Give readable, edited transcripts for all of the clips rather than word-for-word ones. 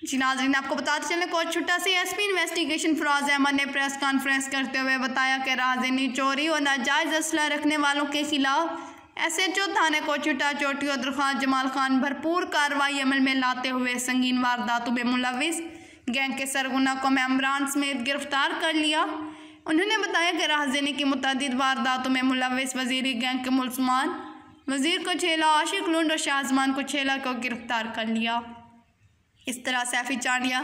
जी नाज़रीन, आपको बताते चले कोटशुटा से एसपी इन्वेस्टिगेशन फराज अहमद ने प्रेस कॉन्फ्रेंस करते हुए बताया कि राहज़नी चोरी और नाजायज़ असला रखने वालों के खिलाफ एसएचओ थाने कोटशुटा चोटी और खान जमाल खान भरपूर कार्रवाई अमल में लाते हुए संगीन वारदातों में मुलविस गैंग के सरगना को मेम्बरान समेत गिरफ्तार कर लिया। उन्होंने बताया कि राहज़नी की मुतअद्दिद वारदातों में मुलविस वजीरी गैंग के मुल्ज़मान वजीर को छेला, आशिक लुंड और शाहजमान को छेला को गिरफ्तार कर लिया। इस तरह सैफ़ी चांडिया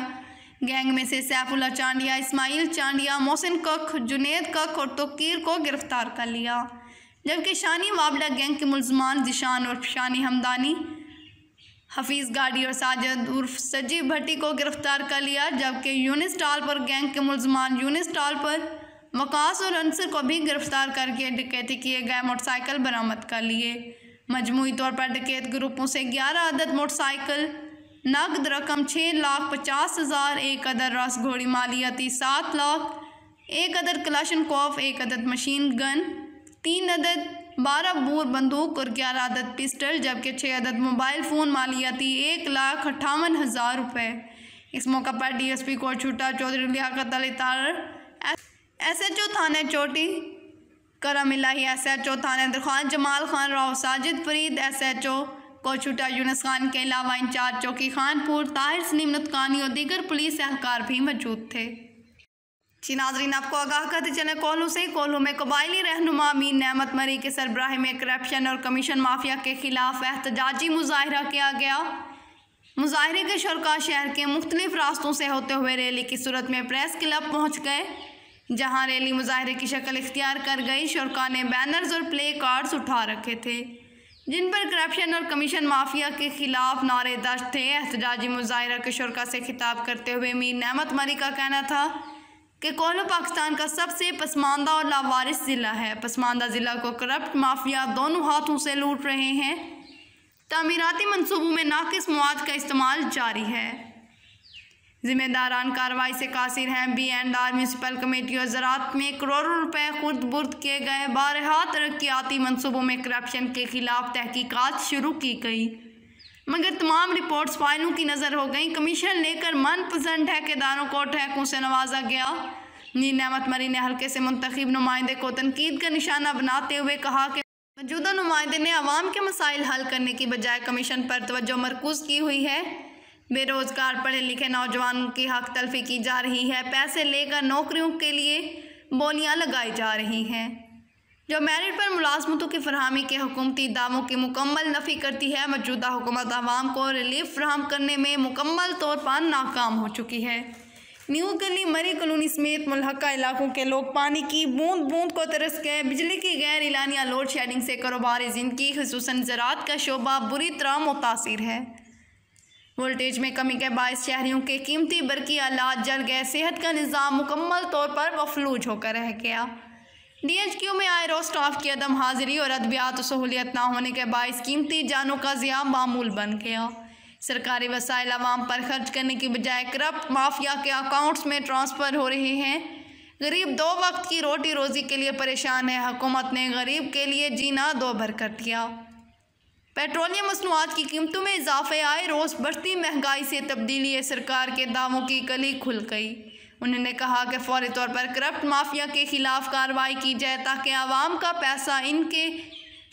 गैंग में से सैफुल्ला चांडिया, इस्माइल चांडिया, मोहसिन कख, जुनेद कख और तोकीर को गिरफ्तार कर लिया, जबकि शानी वाबड़ा गैंग के मुल्ज़मान जिशान और शानी हमदानी, हफीज़ गाड़ी और साजिद उर्फ सजीव भट्टी को गिरफ्तार कर लिया, जबकि यूनिस टाल पर गैंग के मुल्ज़मान यूनिस टाल पर वकास और अंसर को भी गिरफ्तार करके डकैती किए गए मोटरसाइकिल बरामद कर लिए। मजमूई तौर पर डकैत ग्रुपों से 11 अदद मोटरसाइकिल, नकद रकम 6,50,000, 1 अदद रस घोड़ी मालियाती 7 लाख, 1 अदद कलाशनकोफ, 1 अदद मशीन गन, 3 अदद 12 बोर बंदूक और 11 अदद पिस्टल, जबकि 6 अदद मोबाइल फ़ोन मालियाती 1,58,000 रुपये। इस मौका पर डीएसपी कोटशुटा चौधरी लियाकत अली तारर, एसएचओ थाने चोटी करम इलाही, एसएचओ थाने दरखान जमाल खान राव, साजिद फरीद, एसएचओ कोटशुटा यूनुस खान के अलावा इंचार्ज चौकी खानपुर ताहिर सलीम नुतकानी और दीगर पुलिस एहलकार भी मौजूद थे। जी नाज़रीन, आपको आगाह करते चले कोल्हू में कबायली रहनुमा अमीन नेमत मरी के सरबराही में करप्शन और कमीशन माफिया के खिलाफ एहतजाजी मुजाहिरा किया गया। मुजाहरे के शुरका शहर के मुख्तलिफ रास्तों से होते हुए रैली की सूरत में प्रेस क्लब पहुँच गए, जहाँ रैली मुजाहरे की शक्ल इख्तियार कर गई। शुरका ने बैनर्स और प्ले कार्ड्स उठा रखे थे जिन पर करप्शन और कमीशन माफिया के खिलाफ नारे दर्ज थे। एहतजाजी मुजाहिरा के शुरका से खिताब करते हुए अमीन नेमत मरी का कहना था कि कोल्हू पाकिस्तान का सबसे पसमानदा और लावारिस ज़िला है। पसमानदा ज़िला को करप्ट माफिया दोनों हाथों से लूट रहे हैं। तामीराती मनसूबों में नाकिस मवाद का इस्तेमाल जारी है। जिम्मेदारान कार्रवाई से कासिर हैं। B&R म्यूनसिपल कमेटी और ज़राअत में करोड़ों रुपए खुर्द बुर्द किए गए। बारहा तरक्याती मनसूबों में करप्शन के खिलाफ तहकीकात शुरू की गई, मगर तमाम रिपोर्ट्स फाइलों की नज़र हो गई। कमीशन लेकर मनपसंद ठेकेदारों को ठेकों से नवाजा गया। अमीन नेमत मरी ने हल्के से मुंतखब नुमाइंदे को तनकीद का निशाना बनाते हुए कहा कि मौजूदा नुमाइंदे ने अवाम के मसाइल हल करने की बजाय कमीशन पर तवज्जो मरकूज़ की हुई है। बेरोज़गार पढ़े लिखे नौजवानों की हक तलफी की जा रही है। पैसे लेकर नौकरियों के लिए बोलियां लगाई जा रही हैं, जो मेरिट पर मुलाजमतों की फरहमी के हुकूमती दावों की मुकम्मल नफ़ी करती है। मौजूदा हुकूमत आवाम को रिलीफ फराहम करने में मुकम्मल तौर पर नाकाम हो चुकी है। न्यू गली मरी कॉलोनी समेत मुल्हका इलाकों के लोग पानी की बूंद बूंद को तरस गए। बिजली की गैर इलानिया लोड शेडिंग से कारोबारी ज़िंदगी खुसूसन ज़राअत का शोबा बुरी तरह मुतासिर है। वोल्टेज में कमी के बायस शहरियों के कीमती बरकी आलात जल गए। सेहत का निज़ाम मुकम्मल तौर पर मफलूज होकर रह गया। DHQ में आए रोज स्टाफ की अदम हाजिरी और अद्वियात सहूलियत ना होने के बायस कीमती जानों का ज़िया मामूल बन गया। सरकारी वसाइल आवाम पर खर्च करने की बजाय करप्ट माफिया के अकाउंट्स में ट्रांसफ़र हो रहे हैं। गरीब 2 वक्त की रोटी रोज़ी के लिए परेशान है। हुकूमत ने गरीब के लिए जीना 2 भर कर दिया। पेट्रोलियम मसनूआत की कीमतों में इजाफे आए। रोज़ बढ़ती महंगाई से तब्दीली सरकार के दावों की कली खुल गई। उन्होंने कहा कि फौरी तौर पर करप्ट माफिया के खिलाफ कार्रवाई की जाए ताकि आवाम का पैसा इनके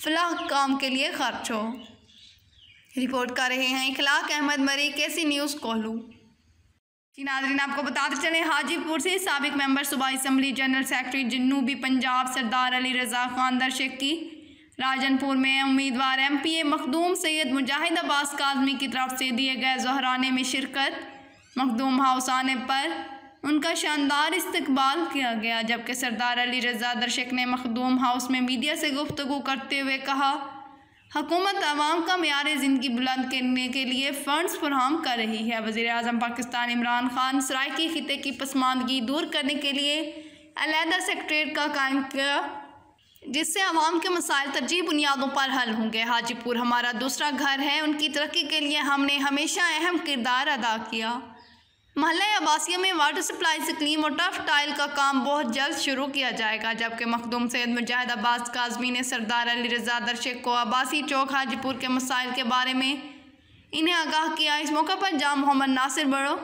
फलाह काम के लिए खर्च हो। रिपोर्ट कर रहे हैं इखलाक अहमद मरी, KC न्यूज़ कोल्हू। जी नाज़रीन, आपको बताते चले हाजीपुर से साबिक मेंबर सूबाई असम्बली जनरल सेक्रेटरी जनूबी पंजाब सरदार अली रज़ा खान दर्शक की राजनपुर में उम्मीदवार MPA मखदूम सैयद मुजाहिद अब्बास काज़मी की तरफ से दिए गए ज़हराने में शिरकत। मखदूम हाउस आने पर उनका शानदार इस्तकबाल किया गया, जबकि सरदार अली रज़ा दर्शक ने मखदूम हाउस में मीडिया से गुफ्तगू करते हुए कहा, हुकूमत आवाम का मेयार ज़िंदगी बुलंद करने के लिए फ़ंड्स फराहम कर रही है। वज़ीर आज़म पाकिस्तान इमरान खान सराइकी खिते की पसमानदगी दूर करने के लिए अलहदा सेक्रेटरीट का कायम किया, जिससे आवाम के मसाइल तरजीह बुनियादों पर हल होंगे। हाजीपुर हमारा दूसरा घर है। उनकी तरक्की के लिए हमने हमेशा अहम किरदार अदा किया। महल्ला अब्बासिया में वाटर सप्लाई स्कीम और टफ टाइल का काम बहुत जल्द शुरू किया जाएगा, जबकि मखदूम सैयद मुजाहिद अब्बास काज़मी ने सरदार अली रज़ा दर्शक को अब्बासी चौक हाजीपुर के मसाइल के बारे में इन्हें आगाह किया। इस मौके पर जाम मोहम्मद नासिर बड़ो,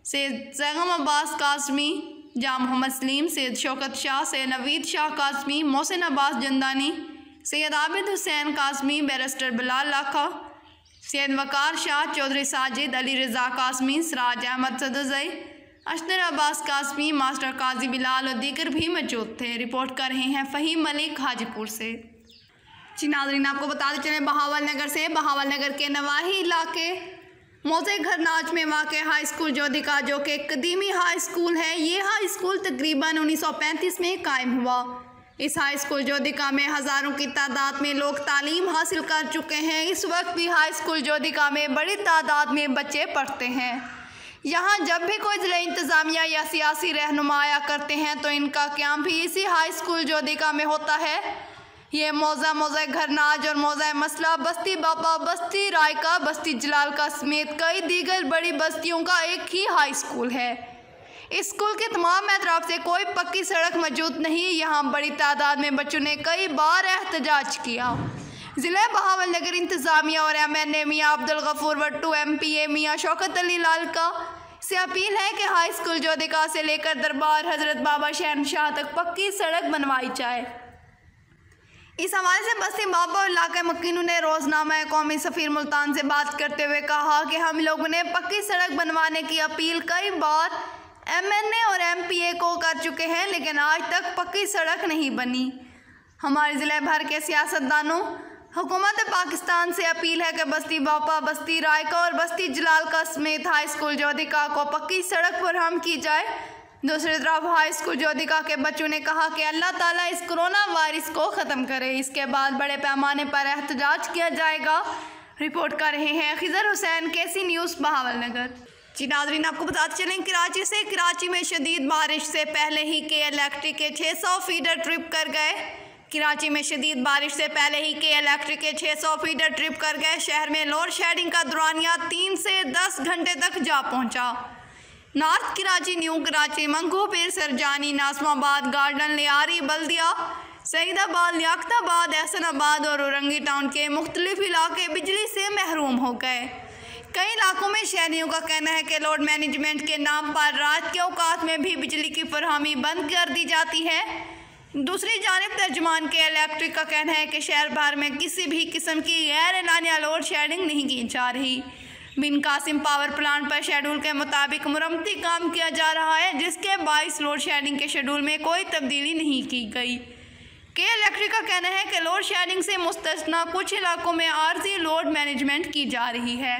सैयद जैगम अब्बास कासमी, जाम मोहम्मद सलीम, सैयद शौकत शाह, सैयद नवीद शाह कासमी, मोहसिन अब्बास जंदानी, सैयद आबिद हुसैन कासमी, बैरिस्टर बिलाल लाखा, सैयद वकार शाह, चौधरी साजिद, अली रज़ा कासमी, सिराज अहमद सदरजई, अशतर अब्बास कासमी, मास्टर काजी बिलाल और दीगर भी मौजूद थे। रिपोर्ट कर रहे हैं फ़हीम मलिक हाजीपुर से। जी नाज़रीन, आपको बताते चलें बहावल नगर के नवाही इलाके मौजे घरनाज में वाक़ हाई स्कूल जोधिका, जो कि कदीमी हाई स्कूल है, ये हाई स्कूल तकरीबन 1935 में कायम हुआ। इस हाई स्कूल जोधिका में हज़ारों की तादाद में लोग तालीम हासिल कर चुके हैं। इस वक्त भी हाई स्कूल जोधिका में बड़ी तादाद में बच्चे पढ़ते हैं। यहाँ जब भी कोई ज़िला इंतज़ामिया या सियासी रहनुमा आया करते हैं तो इनका क़याम भी इसी हाई स्कूल जोधिका में होता है। ये मौज़ा घरनाज और मौज़ा मसला, बस्ती बाबा, बस्ती रायका, बस्ती जलाल का समेत कई दीगर बड़ी बस्तियों का एक ही हाई स्कूल है। इस स्कूल के तमाम अतराफ से कोई पक्की सड़क मौजूद नहीं। यहाँ बड़ी तादाद में बच्चों ने कई बार एहतजाज किया। ज़िला बहावल नगर इंतज़ामिया और MNA मियाँ अब्दुल गफूर भट्टू, MPA मियाँ शौकत अली लालका से अपील है कि हाई स्कूल जोधिका से लेकर दरबार हज़रत बाबा शहनशाह तक पक्की सड़क बनवाई जाए। इस हवाले से बस्ती बाबा और इलाका मकीनों ने रोज़नामा कौमी सफ़ीर मुल्तान से बात करते हुए कहा कि हम लोगों ने पक्की सड़क बनवाने की अपील कई बार MNA और MPA को कर चुके हैं, लेकिन आज तक पक्की सड़क नहीं बनी। हमारे ज़िले भर के सियासतदानों, हुकूमत पाकिस्तान से अपील है कि बस्ती बापा, बस्ती रायका और बस्ती जलाल का समेत हाई स्कूल जोधिका को पक्की सड़क फराहम की जाए। दूसरी तरफ हाई स्कूल जोधिका के बच्चों ने कहा कि अल्लाह ताला इस कोरोना वायरस को ख़त्म करे, इसके बाद बड़े पैमाने पर एहतजाज किया जाएगा। रिपोर्ट कर रहे हैं खिजर हुसैन, KC न्यूज़ बहावल नगर। जी नाज़रीन, आपको बताते चलें कराची में शदीद बारिश से पहले ही के इलेक्ट्रिक के 600 फीडर ट्रिप कर गए। कराची में शदीद बारिश से पहले ही के इलेक्ट्रिक के 600 फीडर ट्रिप कर गए। शहर में लोड शेडिंग का दौरानिया 3 से 10 घंटे तक जा पहुँचा। नॉर्थ कराची, न्यू कराची, मंगू पीर, सरजानी, नासमाबाद, गार्डन, लियारी, बल्दिया, सईदाबाद, लियाकताबाद, एहसनाबाद और औरंगी टाउन के मुख्तलिफ इलाके बिजली से महरूम हो गए। कई इलाकों में शहरियों का कहना है कि लोड मैनेजमेंट के नाम पर रात के औकात में भी बिजली की फरहमी बंद कर दी जाती है। दूसरी जानिब तर्जुमान के इलेक्ट्रिक का कहना है कि शहर भर में किसी भी किस्म की गैर एलानिया लोड शेडिंग नहीं की जा रही। बिन कासिम पावर प्लांट पर शेड्यूल के मुताबिक मुरम्मती काम किया जा रहा है, जिसके बाइस लोड शेडिंग के शेड्यूल में कोई तब्दीली नहीं की गई। के इलेक्ट्रिक का कहना है कि लोड शेडिंग से मुस्तस्ना कुछ इलाकों में आर्जी लोड मैनेजमेंट की जा रही है।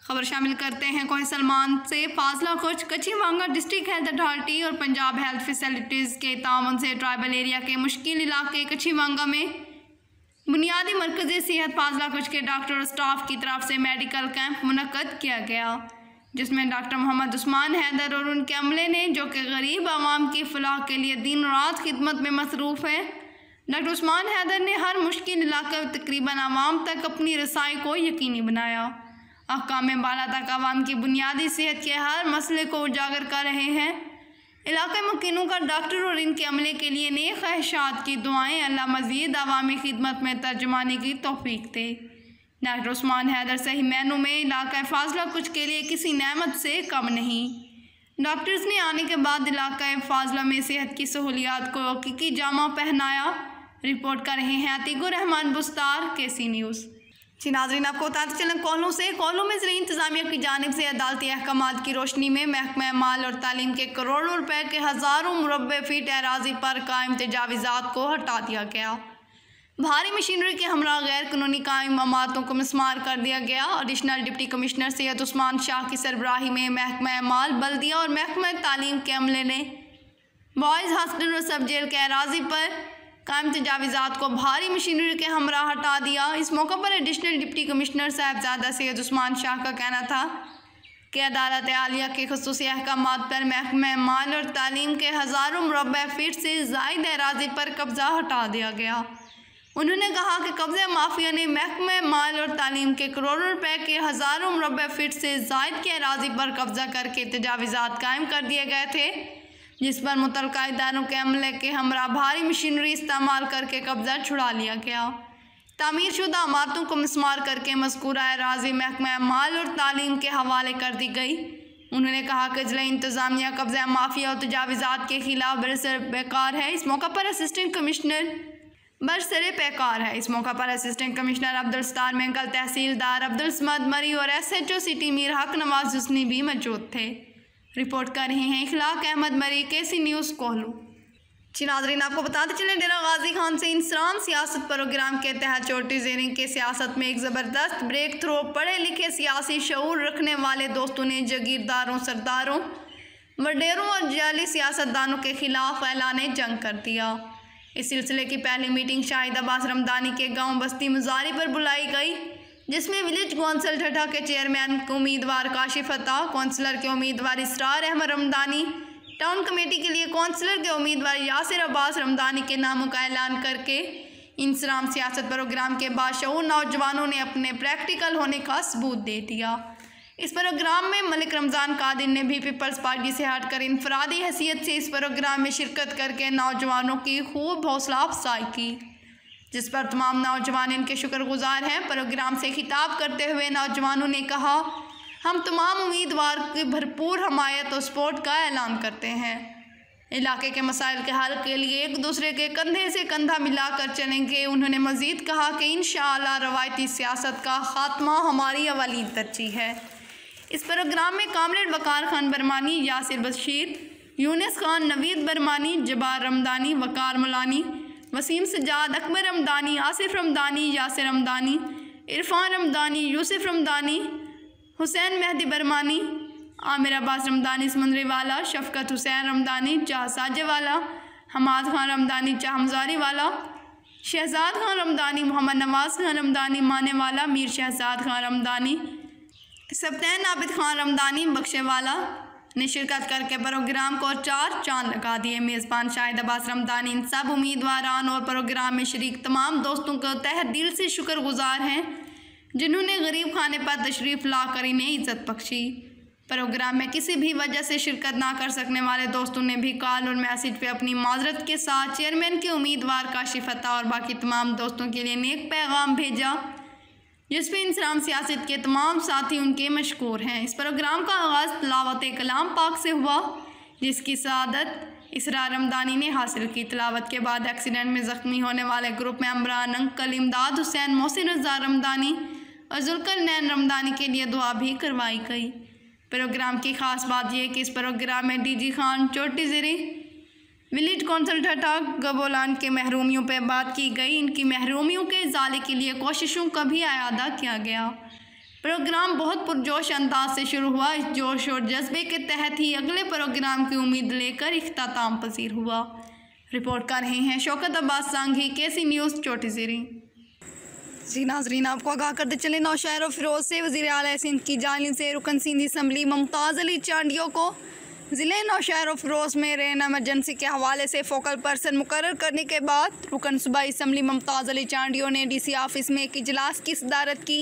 खबर शामिल करते हैं कोई सलमान से। फाजला कुछ कच्चीवांगा डिस्ट्रिक्ट हेल्थ अथॉरिटी और पंजाब हेल्थ फैसिलिटीज़ के ताउन से ट्राइबल एरिया के मुश्किल इलाके कच्चीवांगा में बुनियादी मरकज़ी सेहत फाजला कुछ के डॉक्टर और स्टाफ की तरफ से मेडिकल कैंप मुनक्कद किया गया, जिसमें डॉक्टर मोहम्मद उस्मान हैदर और उनके अमले ने, जो कि गरीब आवाम की फलाह के लिए दिन रात खिदमत में मसरूफ़ है। डॉक्टर उस्मान हैदर ने हर मुश्किल इलाके और तकरीबन आवाम तक अपनी रसाई को यकीनी बनाया। अहकाम बाला तक आवाम की बुनियादी सेहत के हर मसले को उजागर कर रहे हैं। इलाके मुकीनों का डॉक्टर और इनके अमले के लिए नेक ख्वाहिशात की दुआएं। अल्लाह मज़ीद आवामी खिदमत में तर्जुमानी की तौफीक दे। डॉक्टर उस्मान हैदर सही मायनों में इलाका फाजला कुछ के लिए किसी नेमत से कम नहीं। डॉक्टर्स ने आने के बाद इलाका फाजला में सेहत की सहूलियात को हकीकी जामा पहनाया। रिपोर्ट कर रहे हैं अतीकुर रहमान बुस्तार, KC न्यूज़। जी नाज़रीन, आपको बताते चलें कोलों में ज़िला इंतज़ामिया की जानिब से अदालती अहकामात की रोशनी में महकमा माल और तालीम के करोड़ों रुपए के हज़ारों मुरब्बे फीट एराज़ी पर कायम तजावीज़ात को हटा दिया गया। भारी मशीनरी के हमरा गैर कानूनी कायम इमारतों को मिसमार कर दिया गया। Additional deputy commissioner Syed Usman Shah की सरबराही में महकमा माल, बल्दिया और महकमा तालीम के अमले ने बॉयज़ हॉस्टल और सब जेल के एराज़ी पर कायम तजावीज़ात को भारी मशीनरी के हमरा हटा दिया। इस मौके पर additional deputy commissioner Sahibzada Syed Usman Shah का कहना था कि अदालत आलिया के खुसूसी अहकामात पर महकमा माल और तालीम के हज़ारों मुरब्बा फीट से ज़ायद एराज़ी पर कब्ज़ा हटा दिया गया। उन्होंने कहा कि कब्ज़ा माफिया ने महकमा माल और तालीम के करोड़ों रुपए के हज़ारों मुरब्बा फीट से ज़ायद के एराज़ी पर कब्ज़ा करके तजावीज़ात कायम कर दिए गए थे, जिस पर मुतलका इदारों के अमले के हमरा भारी मशीनरी इस्तेमाल करके कब्ज़ा छुड़ा लिया गया। तामीरशुदा इमारतों को मिस्मार करके मज़कूरा एराज़ी महकमा माल और तालीम के हवाले कर दी गई। उन्होंने कहा कि ज़िला इंतज़ामिया कब्ज़ा माफिया और तजावीज़ात के खिलाफ बरसर बेकार है। इस मौका पर असिस्टेंट कमिश्नर अब्दुल सत्तार मेंगल, तहसीलदार अब्दुल समद मरी और SHO सिटी मीर हक नवाज हुस्नी भी मौजूद थे। रिपोर्ट कर रहे हैं इखलाक अहमद मरी, KC न्यूज़ कोहलू। जी नाज़रीन, आपको बताते चलें डेरा गाजी खान से इंसराम सियासत प्रोग्राम के तहत चोटी ज़ेरिंग के सियासत में एक ज़बरदस्त ब्रेक थ्रो पढ़े लिखे सियासी शऊर रखने वाले दोस्तों ने जागीरदारों, सरदारों, वडेरों और जाली सियासतदानों के खिलाफ ऐलान जंग कर दिया। इस सिलसिले की पहली मीटिंग शाहिद अब्बास रमदानी के गाँव बस्ती मुजारी पर बुलाई गई, जिसमें विलेज कौंसिल ठठा के चेयरमैन उम्मीदवार काशिफ अता, कौंसलर के उम्मीदवार इसरार अहमद रमदानी, टाउन कमेटी के लिए कौंसलर के उम्मीदवार यासिर अब्बास रमदानी के नामों का ऐलान करके इंसराम सियासत प्रोग्राम के बाशऊर नौजवानों ने अपने प्रैक्टिकल होने का सबूत दे दिया। इस प्रोग्राम में मलिक रमज़ान कादिर ने भी पीपल्स पार्टी से हटकर इनफरादी हैसियत से इस प्रोग्राम में शिरकत करके नौजवानों की खूब हौसला अफजाई की, जिस पर तमाम नौजवान इनके शुक्रगुजार हैं। प्रोग्राम से खिताब करते हुए नौजवानों ने कहा, हम तमाम उम्मीदवार की भरपूर हमायत और सपोर्ट का ऐलान करते हैं। इलाके के मसाइल के हल के लिए एक दूसरे के कंधे से कंधा मिलाकर चलेंगे। उन्होंने मज़ीद कहा कि इंशाअल्लाह रवायती सियासत का ख़ात्मा हमारी अवलीन तरजीह है। इस प्रोग्राम में कामरेड वकार खान बरमानी, यासिर बशीर, यूनिस खान, नवीद बरमानी, जबार रमदानी, वकार मुलानी, वसीम सजाद, अकबर रमदानी, आसिफ रमदानी, यासिर रमदानी, इरफान रमदानी, यूसुफ रमदानी, हुसैन मेहदी बरमानी, आमिर अब्बास रमदानी समंदरी वाला, शफकत हुसैन रमदानी, चाह साजे वाला, हमाद खान रमदानी, चाह मजारी वाला, शहजाद खान रमदानी, मोहम्मद नवाज खान रमदानी, माने वाला, मीर शहजाद खान रमदानी, सब्तैन आबिद खान रमदानी, बख्शे वाला ने शिरकत करके प्रोग्राम को 4 चांद लगा दिए। मेज़बान शाहिद अब्बास रमदानी इन सब उम्मीदवारान और प्रोग्राम में शरीक तमाम दोस्तों को तहे दिल से शुक्रगुजार हैं, जिन्होंने गरीब खाने पर तशरीफ़ ला कर इन्हें इज़्ज़त बख्शी। प्रोग्राम में किसी भी वजह से शिरकत ना कर सकने वाले दोस्तों ने भी कॉल और मैसेज पे अपनी माजरत के साथ चेयरमैन के उम्मीदवार काशिफ अता और बाकी तमाम दोस्तों के लिए नेक पैगाम भेजा, जिस पर इंसराम सियासत के तमाम साथी उनके मशकूर हैं। इस प्रोग्राम का आगाज़ तिलावत कलाम पाक से हुआ, जिसकी सआदत इसरार रमदानी ने हासिल की। तिलावत के बाद एक्सीडेंट में ज़ख्मी होने वाले ग्रुप मेंबरान अंकल इमदाद हुसैन, मोहसिन रज़ा रमदानी और जुल्करनैन रमदानी के लिए दुआ भी करवाई गई। प्रोग्राम की ख़ास बात यह कि इस प्रोग्राम में DG खान, चोटी ज़ेरी, विलेज कौंसिल ठठा, गबोलान के महरूमियों पर बात की गई। इनकी महरूमियों के इजाले के लिए कोशिशों का भी अयादा किया गया। प्रोग्राम बहुत पुरजोश अंदाज से शुरू हुआ। इस जोश और जज्बे के तहत ही अगले प्रोग्राम की उम्मीद लेकर इख्तिताम पजीर हुआ। रिपोर्ट कर रहे हैं शौकत अब्बास सांघी, KC न्यूज़, चोटी ज़ेरी। जी नाज़रीन, आपको आगाह करते चले नौशहर और फिरोज से वज़ीर आला सिंध की जानिब से रुकन सिंधी असम्बली मुमताज़ अली चांडियों को ज़िले नौशहर और फिरोज में रेन एमरजेंसी के हवाले से फोकल पर्सन मुकर्रर करने के बाद रुकन सूबाई असम्बली मुमताज़ अली चांडियों ने DC ऑफिस में एक इजलास की सदारत की।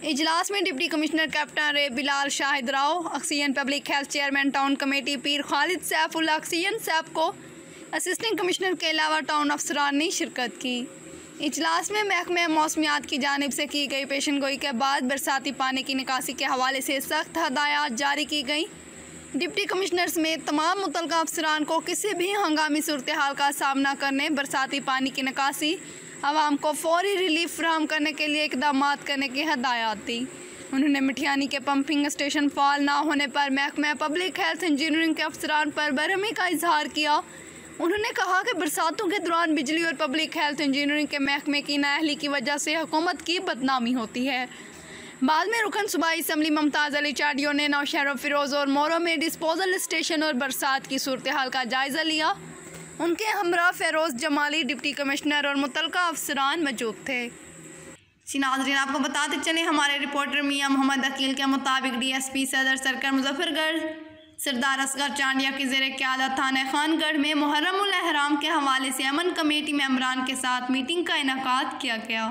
इजलास में डिप्टी कमिश्नर कैप्टन रे Bilal Shahid Rao, oxygen public health chairman town committee पीर खालिद सैफुल्लाह ऑक्सीजन सैफ को, असिस्टेंट कमिश्नर के अलावा टाउन अफसरान ने शिरकत की। इजलास में महकमे मौसमियात की जानिब से की गई पेशन गोई के बाद बरसाती पानी की निकासी के हवाले से सख्त हदायत जारी की गई। डिप्टी कमिश्नर समेत तमाम मुतलका अफसरान को किसी भी हंगामी सूरत हाल का सामना करने, बरसाती पानी की निकासी, आवाम को फौरी रिलीफ फराहम करने के लिए इक़दाम करने की हदायत दी। उन्होंने मिठियानी के पंपिंग स्टेशन फाल ना होने पर महकमा पब्लिक हेल्थ इंजीनियरिंग के अफसरान पर बरहमी का इजहार किया। उन्होंने कहा कि बरसातों के दौरान बिजली और पब्लिक हेल्थ इंजीनियरिंग के महकमे की नाअहली की वजह से हुकूमत की बदनामी होती है। बाद में रुकन सूबाई असम्बली मुमताज़ अली चांडियों ने नौशहर और फिरोज और मोरो में डिस्पोजल स्टेशन और बरसात की सूरत हाल का जायज़ा लिया। उनके हमरा फेरोज़ जमाली, डिप्टी कमिश्नर और मुतलका अफसरान मौजूद थे। नाज़रीन, आपको बताते चले हमारे रिपोर्टर मियाँ मोहम्मद अकील के मुताबिक DSP सदर सर्कल मुजफ्फरगढ़ सरदार असगर चांडिया की ज़ेर क़यादत थाना खानगढ़ में मुहर्रमुल अहराम के हवाले से अमन कमेटी मेंबरान के साथ मीटिंग का इनेकाद किया गया।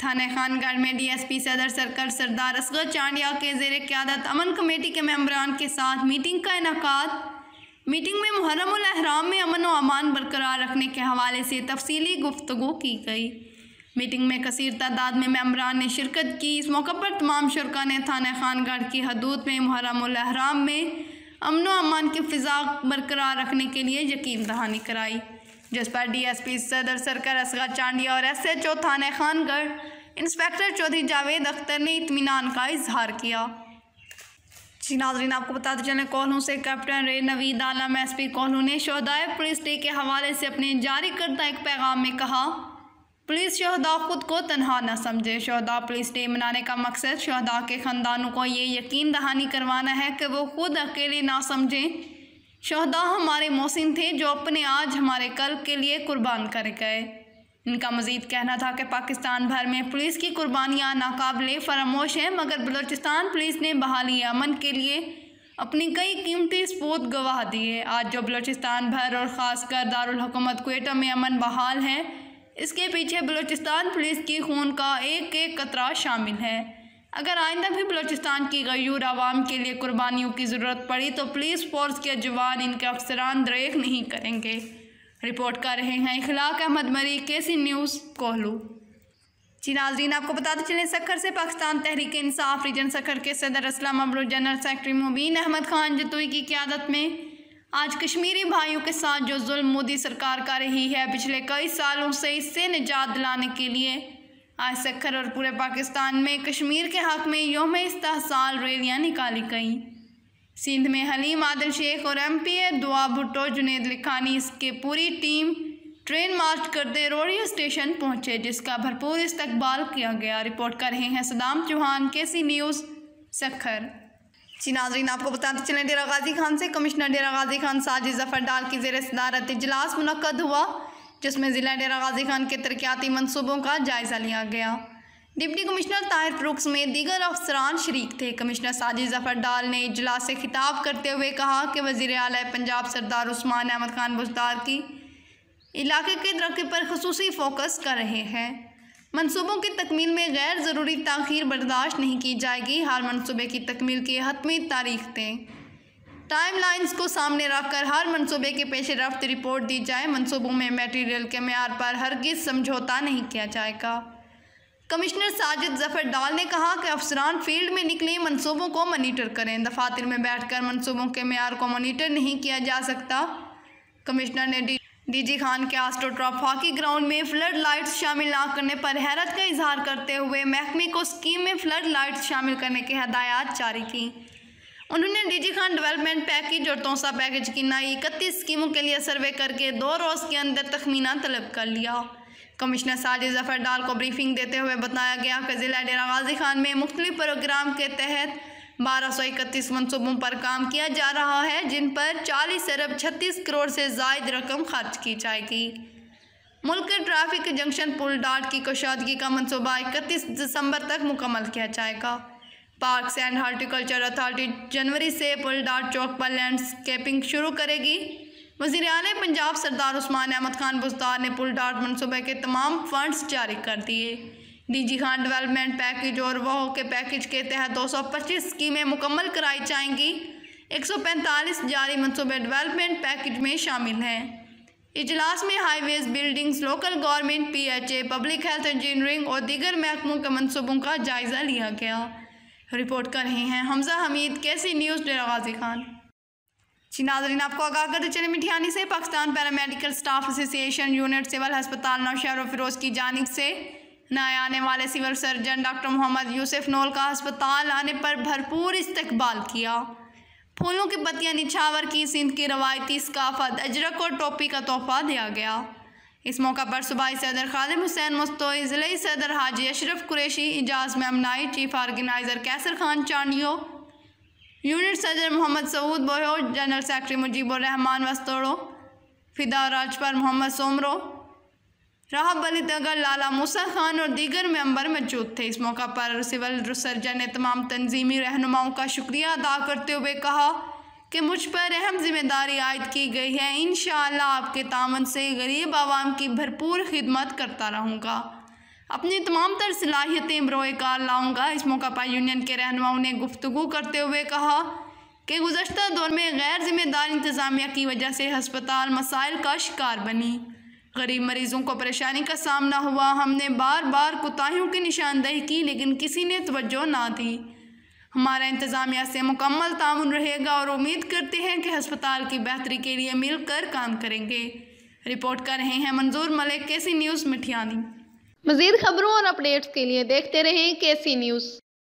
थाना खानगढ़ में DSP सदर सर्कल सरदार असगर चांडिया के ज़ेर क़यादत अमन कमेटी के मेंबरान के साथ मीटिंग का इनेकाद। मीटिंग में मुहर्रमुल अहराम में अमन व अमान बरकरार रखने के हवाले से तफसीली गुफ्तगू की गई। मीटिंग में कसीर तादाद में मेंबरान ने शिरकत की। इस मौका पर तमाम शुरका ने थाना खानगढ़ की हदूद में मुहर्रमुल अहराम में अमन व अमान की फ़िज़ा बरकरार रखने के लिए यकीन दहानी कराई, जिस पर DSP सदर सरकार असगर चांडिया और SHO थाना खानगढ़ इंस्पेक्टर चौधरी जावेद अख्तर ने इत्मीनान का इजहार किया। जी नाज़रीन, आपको बताते चलें, कोल्हू से कैप्टन रे नवीद आलम SP कोल्हू ने शहदाए पुलिस डे के हवाले से अपने जारी करता एक पैगाम में कहा, पुलिस शहदा खुद को तनहा न समझे। शहदा पुलिस डे मनाने का मकसद शहदा के ख़ानदानों को ये यकीन दहानी करवाना है कि वो खुद अकेले ना समझें। शहदा हमारे मोहसिन थे जो अपने आज हमारे कल के लिए कुर्बान कर गए। इनका मज़ीद कहना था कि पाकिस्तान भर में पुलिस की कुर्बानियाँ नाकाबिले फरामोश हैं, मगर बलूचिस्तान पुलिस ने बहाली अमन के लिए अपनी कई कीमती सपूत गवाह दिए। आज जो बलूचिस्तान भर और ख़ासकर दारुल हुकूमत क्वेटा में अमन बहाल है, इसके पीछे बलूचिस्तान पुलिस की खून का एक एक कतरा शामिल है। अगर आइंदा भी बलूचिस्तान की गयूर आवाम के लिए कुर्बानियों की ज़रूरत पड़ी तो पुलिस फोर्स के जवान, इनके अफसरान दरेक नहीं करेंगे। रिपोर्ट कर रहे हैं इखलाक अहमद मरी, KC न्यूज़ कोल्हू। जी नाज़रीन, आपको बताते चलें, सक्खर से पाकिस्तान तहरीक इंसाफ रीजन सक्खर के सदर असलम अमरू जनरल सेक्रेटरी मुबीन अहमद खान जतोई की क़यादत में आज कश्मीरी भाइयों के साथ जो जुल्म मोदी सरकार कर रही है पिछले कई सालों से, इससे निजात दिलाने के लिए आज सक्खर और पूरे पाकिस्तान में कश्मीर के हक़ में यौम इस्तेहसाल रैलियाँ निकाली गईं। सिंध में हलीम आदिल शेख और MPA दुआ भुट्टो जुनेद लिखानी इसके पूरी टीम ट्रेन मार्च करते रोडियो स्टेशन पहुँचे, जिसका भरपूर इस्तकबाल किया गया। रिपोर्ट कर रहे हैं सदाम चौहान, KC न्यूज़ सक्खर। जी नाज़रीन, आपको बताते चलें, डेरा गाजी खान से कमिश्नर डेरा गाजी खान साजिद ज़फ़र डाल की ज़ेर सदारत इजलास मुनक्कद हुआ, जिसमें ज़िला डेरा गाजी खान के तरक्याती मनसूबों का जायज़ा लिया गया। डिप्टी कमिश्नर ताहिर फ़ारूक समेत दीगर अफसरान शरीक थे। कमिश्नर साजिद ज़फ़र डाल ने इजलास से खिताब करते हुए कहा कि वज़ीर आला पंजाब सरदार उस्मान अहमद खान बुज़दार की इलाके की तरक्की पर खुसूसी फोकस कर रहे हैं। मनसूबों की तकमील में गैर ज़रूरी ताख़ीर बर्दाश्त नहीं की जाएगी। हर मनसूबे की तकमील की हतमी तारीख दें। टाइम लाइन्स को सामने रखकर हर मनसूबे की पेश रफ्त रिपोर्ट दी जाए। मनसूबों में मटेरियल के मेयार पर हरगिज़ समझौता नहीं किया जाएगा। कमिश्नर साजिद ज़फ़र डाल ने कहा कि अफसरान फील्ड में निकले मनसूबों को मॉनिटर करें। दफातर में बैठकर मनसूबों के मेयार को मॉनिटर नहीं किया जा सकता। कमिश्नर ने DG खान के एस्ट्रोटर्फ हॉकी ग्राउंड में फ्लड लाइट्स शामिल न करने पर हैरत का इजहार करते हुए महकमे को स्कीम में फ्लड लाइट्स शामिल करने की हदायत जारी की। उन्होंने DG खान डेवलपमेंट पैकेज और तोसा पैकेज की नई 31 स्कीमों के लिए सर्वे करके 2 रोज़ के अंदर तखमीना तलब कर लिया। कमिश्नर साजिद ज़फ़र डाल को ब्रीफिंग देते हुए बताया गया कि ज़िला डेरा गाजी खान में मुख्तलिफ प्रोग्राम के तहत 1231 मनसूबों पर काम किया जा रहा है, जिन पर 40 अरब 36 करोड़ से ज़ायद रकम खर्च की जाएगी। मुल्क के ट्रैफिक जंक्शन पुल डाट की कुशादगी का मनसूबा 31 दिसंबर तक मुकम्मल किया जाएगा। पार्क्स एंड हॉर्टिकल्चर अथॉरिटी जनवरी से पुल डाट चौक पर लैंडस्केपिंग शुरू करेगी। वज़ीर आला पंजाब सरदार उस्मान अहमद खान बुज़दार ने पुल डाट मनसूबे के तमाम फंड्स जारी कर दिए। DG खान डेवलपमेंट पैकेज और वह के पैकेज के तहत 225 स्कीमें मुकम्मल कराई जाएंगी। 145 जारी मनसूबे डेवलपमेंट पैकेज में शामिल हैं। इजलास में highways, buildings, local government, PHA, public health, engineering और दीगर महकमों के मनसूबों का जायज़ा लिया गया। रिपोर्ट कर रहे हैं हमजा हमीद, KC न्यूज़ डेरा गाजी खान। जी नाज़रीन, आपको आगाह करते चले, मिठियानी से Pakistan paramedical staff association unit civil हस्पताल नौशहर और फिरोज़ की जानिब से नए आने वाले civil surgeon doctor Mohammad Yusuf Nol का अस्पताल आने पर भरपूर इस्तकबाल किया। फूलों की पत्तियाँ निछावर की, सिंध की रवायती सकाफत, अजरक और टोपी का तोहफा दिया गया। इस मौका पर सूबाई सदर खादिम हुसैन मुस्तोई, ज़िले सदर हाजी अशरफ कुरैशी, इजाज़ मेमनाई, चीफ ऑर्गेनाइज़र कैसर खान चांडियो, यूनिट सदर मोहम्मद सऊद बोयो, जनरल सेक्रेटरी मुजीबुर रहमान वस्तोड़ो, फिदा राजपर मोहम्मद सोमरो, राहब अली तगर, लाला मूसा खान और दीगर मेंबर मौजूद थे। इस मौका पर सिविल सर्जन ने तमाम तंजीमी रहनुमाओं का शुक्रिया अदा करते हुए कहा कि मुझ पर अहम जिम्मेदारी आयद की गई है। इंशाअल्लाह आपके तावन से गरीब आवाम की भरपूर खिदमत करता रहूँगा, अपनी तमाम तर सलाहियतें बरोए कार लाऊँगा। इस मौका पर यूनियन के रहनुमाओं ने गुफ्तगू करते हुए कहा कि गुज़श्ता दौर में गैर जिम्मेदार इंतज़ामिया की वजह से हस्पताल मसाइल का शिकार बनी। गरीब मरीजों को परेशानी का सामना हुआ। हमने बार बार कोताहियों की निशानदेही की लेकिन किसी ने तवज्जो ना दी। हमारा इंतज़ामिया से मुकम्मल ताउन रहेगा और उम्मीद करते हैं कि अस्पताल की बेहतरी के लिए मिलकर काम करेंगे। रिपोर्ट कर रहे हैं मंजूर मलिक, केसी न्यूज़ मिठियानी। मज़ीद खबरों और अपडेट्स के लिए देखते रहें केसी न्यूज़।